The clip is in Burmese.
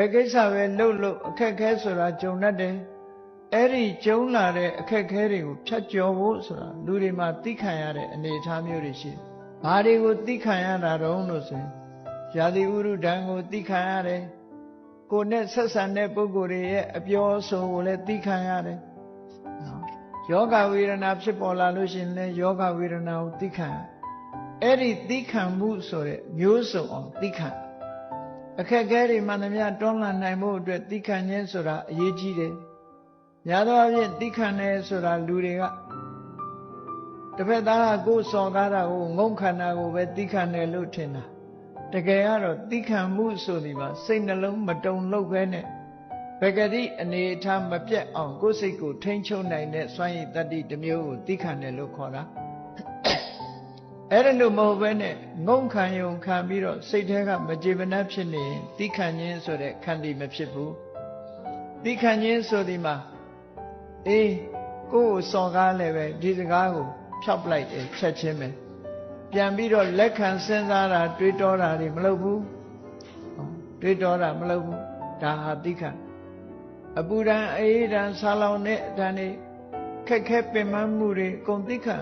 ယ်ကိစ္စပဲလှုပ်အခက်ခဲဆိုတာကြုံတတ်တယ်အဲ့ဒီကြုံလာတဲ့အခက်ခဲတွေကိုဖြတ်ကျော်ဖို့ဆိုတာလူတွေမှာသိခံရတဲ့အနေအထားမျိုးတွေရှိတယ်ဘာတွေကိုသိခံရတာတုံးလို့ဆိုရင်ရာသီဥတုဒဏ်ကိုသိခံရတယ်ကိုယ်နဲ့ဆက်ဆံတဲ့ပုဂ္ဂိုလ်တွေရဲ့အပြောအဆိုကိုလည်းသိခံရတယ်ယောဂဝေဒနာဖြစ်ပေါ်လာလို့ရှိရင်လည်းယောဂဝေဒနာကိုသိခံရအဲ့ဒီသိခံမှုဆိုတဲ့မျိုးစုံအောင်သိခံအခက်အခဲတွေမှန်သမျှတွန်းလှန်နိုင်ဖို့အတွက်သိခံခြင်းဆိုတာအရေးကြီးတယ်များသောအားဖြင့်သိခံတယ်ဆိုတာလူတွေကတစ်ဖက်သားကကိုယ်စော်ကားတာကိုငုံခန္ဓာကိုပဲသိခံတယ်လို့ထင်တာတကယ်ကတော့သိခံမှုဆိုဒီမှာစိတ်နှလုံးမတုန်လှုပ်ပဲနဲ့ဘဂတိအနေအထားမပြတ်အောင်ကိုယ်စိတ်ကိုထိန်းချုပ်နိုင်တဲ့စွမ်းရည်တတ္တိတစ်မျိုးကိုသိခံတယ်လို့ခေါ်တာအဲ့ဒါလို့မဟုတ်ပဲနဲ့ငုံခံယုံခံပြီးတော့စိတ်ထဲကမကြေမနပ်ဖြစ်နေရင်သိခံခြင်းဆိုတဲ့ခန္တီမဖြစ်ဘူးသိခံခြင်းဆိုဒီမှာကိုယ်ကိုစော်ကားလည်းပဲဒီစကားကိုဖြောက်ပလိုက်တယ်ချက်ချင်းပဲပြန်ပြီးတော့လက်ခံစဉ်းစားတာတွေးတောတာတွေမလုပ်ဘူးတွေးတောတာမလုပ်ဘူးဒါဟာသိခံအပူဒဏ်အေးဒဏ်ဆာလောင်တဲ့အတန်တွေခက်ခဲပင်ပန်းမှုတွေအကုန်သိခံ